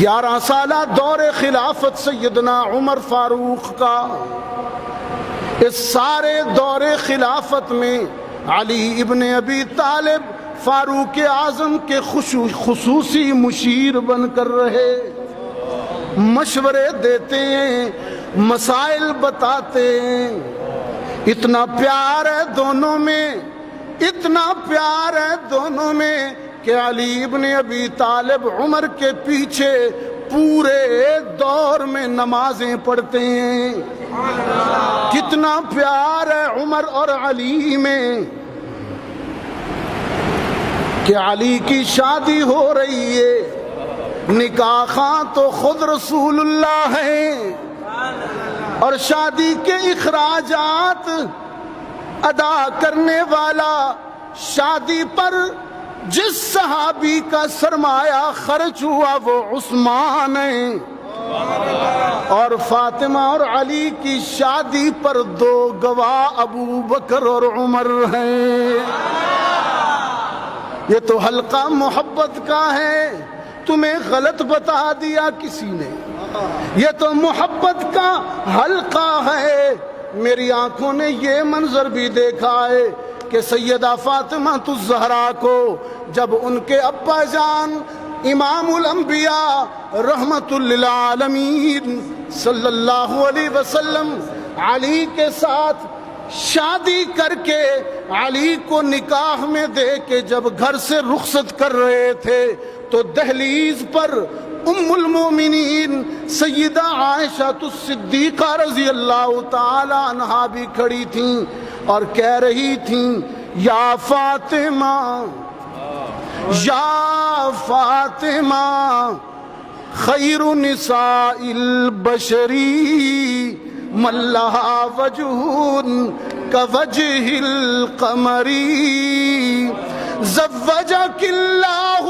11 سالہ دور خلافت سیدنا عمر فاروق کا، اس سارے دور خلافت میں علی ابن ابی طالب فاروق اعظم کے خصوصی مشیر بن کر رہے، مشورے دیتے ہیں، مسائل بتاتے ہیں۔ اتنا پیار ہے دونوں میں، اتنا پیار ہے دونوں میں کہ علی ابن ابی طالب عمر کے پیچھے پورے دور میں نمازیں پڑھتے ہیں۔ کتنا پیار ہے عمر اور علی میں کہ علی کی شادی ہو رہی ہے، نکاح خواں تو خود رسول اللہ ہیں، اور شادی کے اخراجات ادا کرنے والا، شادی پر جس صحابی کا سرمایہ خرچ ہوا وہ عثمان ہیں، اور فاطمہ اور علی کی شادی پر 2 گواہ ابو بکر اور عمر ہیں۔ یہ تو حلقہ محبت کا ہے، تمہیں غلط بتا دیا کسی نے، یہ تو محبت کا حلقہ ہے۔ میری آنکھوں نے یہ منظر بھی دیکھا ہے کہ سیدہ فاطمہ الزہرا کو جب ان کے ابا جان امام الانبیاء رحمت للعالمین صلی اللہ علیہ وسلم علی کے ساتھ شادی کر کے علی کو نکاح میں دے کے جب گھر سے رخصت کر رہے تھے تو دہلیز پر ام المومنین سیدہ عائشہ الصدیقہ رضی اللہ تعالی عنہا بھی کھڑی تھیں اور کہہ رہی تھیں، یا فاطمہ یا فاطمہ خیر نساء البشری من لہا وجہ كوجہ القمری زوجک اللہ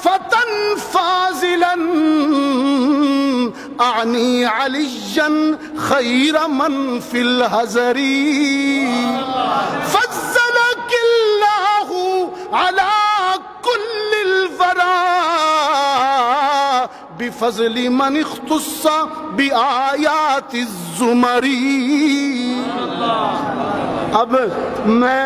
فتن فاضلا اعنی علیا خیر من فی الحضری فضلک اللہ علی کل الورا بفضل من اختص بآیات الزمری۔ اب میں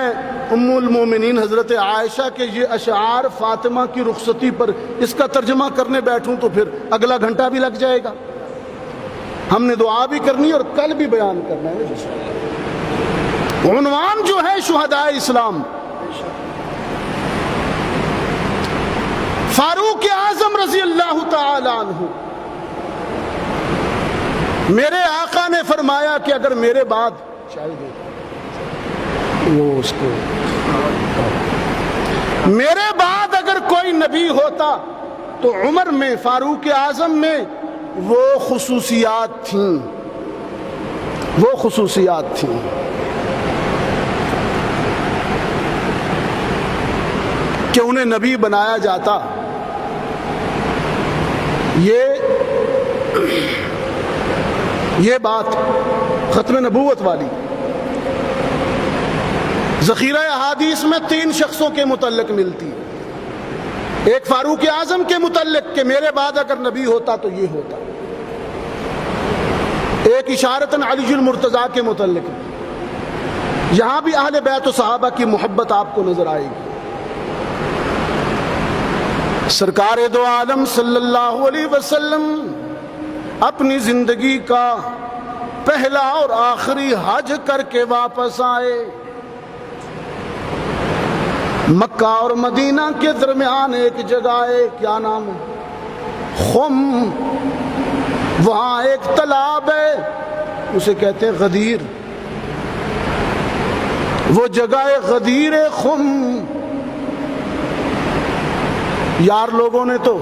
ام المومنین حضرت عائشہ کے یہ اشعار فاطمہ کی رخصتی پر اس کا ترجمہ کرنے بیٹھوں تو پھر اگلا گھنٹہ بھی لگ جائے گا۔ ہم نے دعا بھی کرنی اور کل بھی بیان کرنا ہے۔ عنوان جو ہے شہداء اسلام، فاروق اعظم رضی اللہ تعالی عنہ، میرے آقا نے فرمایا کہ اگر میرے بعد میرے بعد اگر کوئی نبی ہوتا تو عمر میں، فاروق اعظم میں وہ خصوصیات تھیں، وہ خصوصیات تھیں۔ کہ انہیں نبی بنایا جاتا، یہ بات ختم نبوت والی ذخیرہ احادیث میں 3 شخصوں کے متعلق ملتی ہے۔ ایک فاروق اعظم کے متعلق کہ میرے بعد اگر نبی ہوتا تو یہ ہوتا، ایک اشارتاً علی المرتضیٰ کے متعلق، یہاں بھی اہل بیت و صحابہ کی محبت آپ کو نظر آئے گی۔ سرکار دو عالم صلی اللہ علیہ وسلم اپنی زندگی کا پہلا اور آخری حج کر کے واپس آئے۔ مکہ اور مدینہ کے درمیان ایک جگہ ہے، کیا نام ہے؟ خم۔ وہاں ایک تالاب ہے، اسے کہتے ہیں غدیر۔ وہ جگہ غدیر خم، یار لوگوں نے تو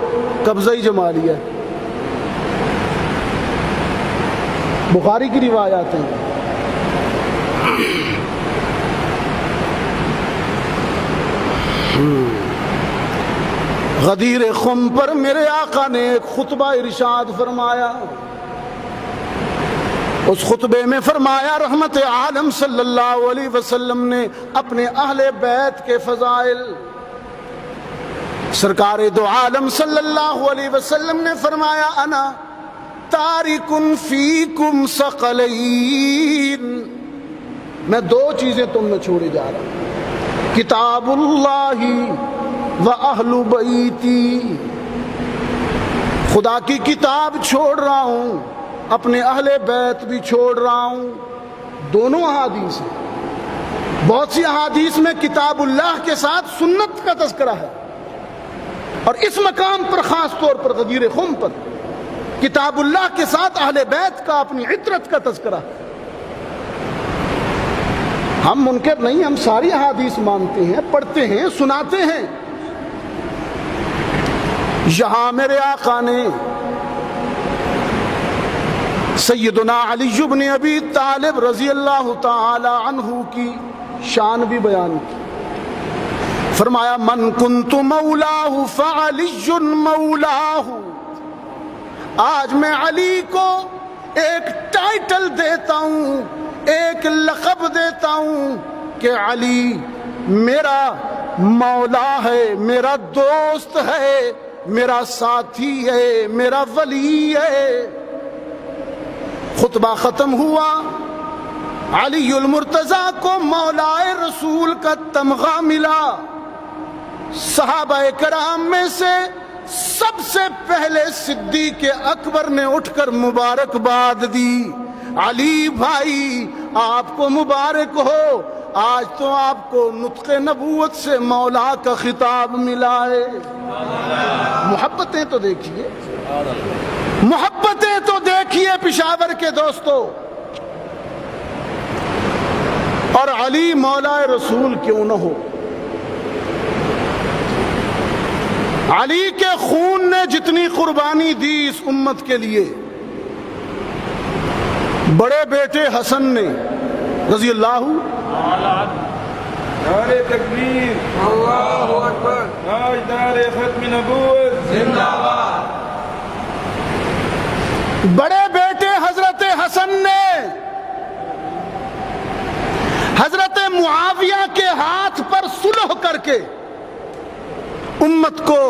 قبضہ ہی جما لیا ہے۔ بخاری کی روایات ہیں، غدیر خم پر میرے آقا نے ایک خطبہ ارشاد فرمایا۔ اس خطبے میں فرمایا رحمت عالم صلی اللہ علیہ وسلم نے اپنے اہل بیت کے فضائل، سرکار دو عالم صلی اللہ علیہ وسلم نے فرمایا انا تارکن فیکم ثقلین، میں دو چیزیں تم میں چھوڑے جا رہا ہوں، کتاب اللہ و اہل بیتی، خدا کی کتاب چھوڑ رہا ہوں، اپنے اہل بیت بھی چھوڑ رہا ہوں۔ دونوں احادیث ہیں، بہت سی احادیث میں کتاب اللہ کے ساتھ سنت کا تذکرہ ہے، اور اس مقام پر خاص طور پر غدیر خم پر کتاب اللہ کے ساتھ اہل بیت کا، اپنی عطرت کا تذکرہ ہے۔ ہم منکر نہیں، ہم ساری احادیث مانتے ہیں، پڑھتے ہیں، سناتے ہیں۔ یہاں میرے آقا نے سیدنا علی بن ابی طالب رضی اللہ تعالی عنہ کی شان بھی بیان کی، فرمایا من کنت مولاہ فعلی مولاہ، آج میں علی کو ایک ٹائٹل دیتا ہوں، ایک لقب دیتا ہوں کہ علی میرا مولا ہے، میرا دوست ہے، میرا ساتھی ہے، میرا ولی ہے۔ خطبہ ختم ہوا، علی المرتضی کو مولا رسول کا تمغہ ملا۔ صحابہ کرام میں سے سب سے پہلے صدیق اکبر نے اٹھ کر مبارکباد دی، علی بھائی آپ کو مبارک ہو، آج تو آپ کو نطق نبوت سے مولا کا خطاب ملا ہے۔ محبتیں تو دیکھیے، محبتیں تو دیکھیے پشاور کے دوستو، اور علی مولا رسول کیوں نہ ہو؟ علی کے خون نے جتنی قربانی دی اس امت کے لیے، بڑے بیٹے حسن نے رضی اللہ نعرہ تکبیر، اللہ اکبر، تاجدار ختم نبوت زندہ باد۔ بڑے بیٹے حضرت حسن نے حضرت معاویہ کے ہاتھ پر صلح کر کے امت کو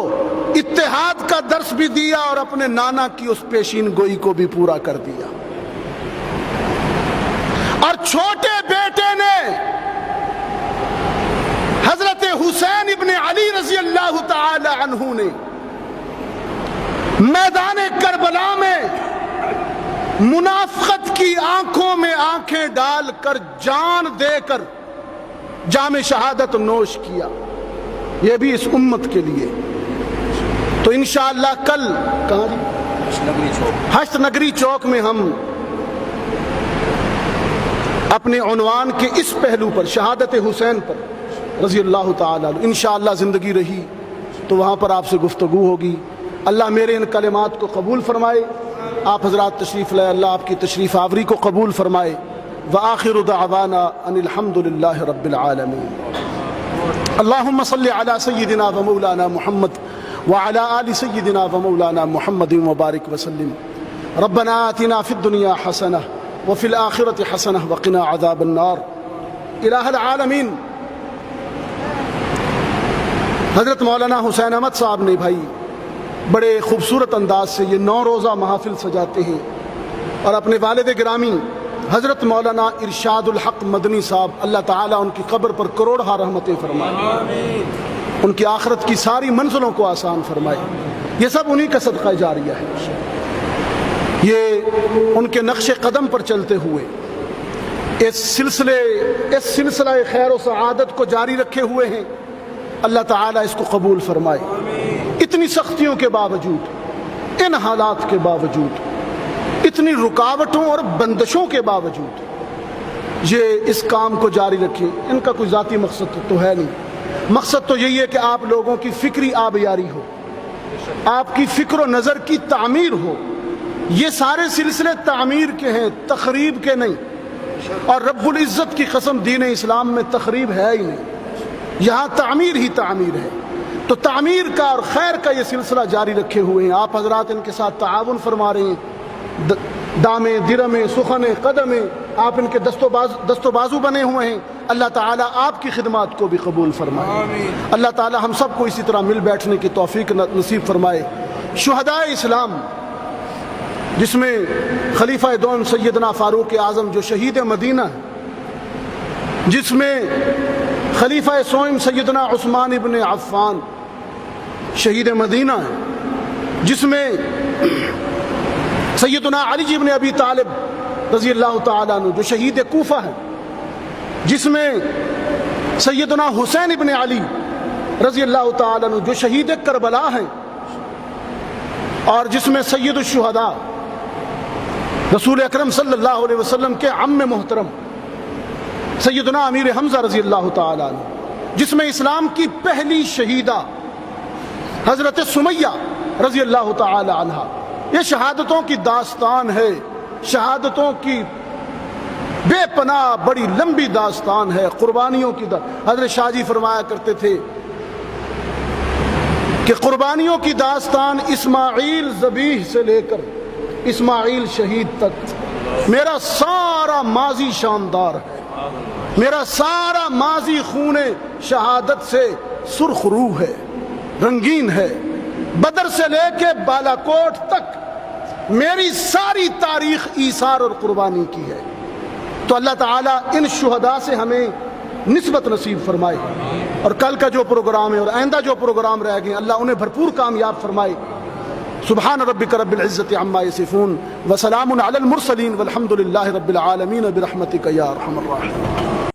اتحاد کا درس بھی دیا، اور اپنے نانا کی اس پیشین گوئی کو بھی پورا کر دیا۔ اور چھوٹے بیٹے نے حضرت حسین ابن علی رضی اللہ تعالی عنہ نے میدان کربلا میں منافقت کی آنکھوں میں آنکھیں ڈال کر جان دے کر جام شہادت نوش کیا، یہ بھی اس امت کے لیے۔ تو انشاءاللہ کل کہاں جی؟ ہشت نگری چوک میں ہم اپنے عنوان کے اس پہلو پر، شہادت حسین پر رضی اللہ تعالی عنہ، انشاءاللہ زندگی رہی تو وہاں پر آپ سے گفتگو ہوگی۔ اللہ میرے ان کلمات کو قبول فرمائے، آپ حضرات تشریف لائے، اللہ آپ کی تشریف آوری کو قبول فرمائے۔ وآخر دعوانا ان الحمد للہ رب العالمین۔ اللہم صلی علی سیدنا و مولانا محمد وعلی آل سیدنا و مولانا محمد وبارک وسلم۔ ربنا آتنا فی الدنیا حسنہ وفی الآخرۃ حسنہ وقنا عذاب النار۔ الہ العالمین، حضرت مولانا حسین احمد صاحب نے بھائی بڑے خوبصورت انداز سے یہ 9 روزہ محافل سجاتے ہیں، اور اپنے والد گرامی حضرت مولانا ارشاد الحق مدنی صاحب، اللہ تعالیٰ ان کی قبر پر کروڑہا رحمتیں فرمائے، ان کی آخرت کی ساری منزلوں کو آسان فرمائے۔ یہ سب انہی کا صدقہ جاریہ ہے، یہ ان کے نقش قدم پر چلتے ہوئے اس سلسلہ خیر و سعادت کو جاری رکھے ہوئے ہیں۔ اللہ تعالیٰ اس کو قبول فرمائے۔ اتنی سختیوں کے باوجود، ان حالات کے باوجود، اتنی رکاوٹوں اور بندشوں کے باوجود یہ اس کام کو جاری رکھے۔ ان کا کوئی ذاتی مقصد تو ہے نہیں، مقصد تو یہی ہے کہ آپ لوگوں کی فکری آبیاری ہو، آپ کی فکر و نظر کی تعمیر ہو۔ یہ سارے سلسلے تعمیر کے ہیں، تخریب کے نہیں، اور رب العزت کی قسم دین اسلام میں تخریب ہے ہی نہیں، یہاں تعمیر ہی تعمیر ہے۔ تو تعمیر کا اور خیر کا یہ سلسلہ جاری رکھے ہوئے ہیں۔ آپ حضرات ان کے ساتھ تعاون فرما رہے ہیں، دامیں، درمیں، سخنیں، قدمیں، آپ ان کے دست و بازو بنے ہوئے ہیں۔ اللہ تعالیٰ آپ کی خدمات کو بھی قبول فرمائے۔ اللہ تعالیٰ ہم سب کو اسی طرح مل بیٹھنے کی توفیق نصیب فرمائے۔ شہداء اسلام جس میں خلیفہ دوم سیدنا فاروق اعظم جو شہید مدینہ ہے، جس میں خلیفہ سوم سیدنا عثمان ابن عفان شہید مدینہ ہے، جس میں سیدنا علی ابن ابی طالب رضی اللہ تعالیٰ عنہ جو شہید کوفہ ہے، جس میں سیدنا حسین ابن علی رضی اللہ تعالیٰ عنہ جو شہید کربلا ہیں، اور جس میں سید الشہداء رسول اکرم صلی اللہ علیہ وسلم کے عم محترم سیدنا امیر حمزہ رضی اللہ تعالیٰ عنہ، جس میں اسلام کی پہلی شہیدہ حضرت سمیہ رضی اللہ تعالی عنہ۔ یہ شہادتوں کی داستان ہے، شہادتوں کی بے پناہ بڑی لمبی داستان ہے، قربانیوں کی حضرت شاہ جی فرمایا کرتے تھے کہ قربانیوں کی داستان اسماعیل ذبیح سے لے کر اسماعیل شہید تک میرا سارا ماضی شاندار ہے، میرا سارا ماضی خون شہادت سے سرخ روح ہے، رنگین ہے۔ بدر سے لے کے بالاکوٹ تک میری ساری تاریخ ایثار اور قربانی کی ہے۔ تو اللہ تعالیٰ ان شہداء سے ہمیں نسبت نصیب فرمائے، اور کل کا جو پروگرام ہے اور آئندہ جو پروگرام رہ گئے اللہ انہیں بھرپور کامیاب فرمائے۔ سبحان ربک رب العزت عما یصفون وسلام علی المرسلین والحمد للہ رب العالمین برحمتک یا ارحم الراحمین۔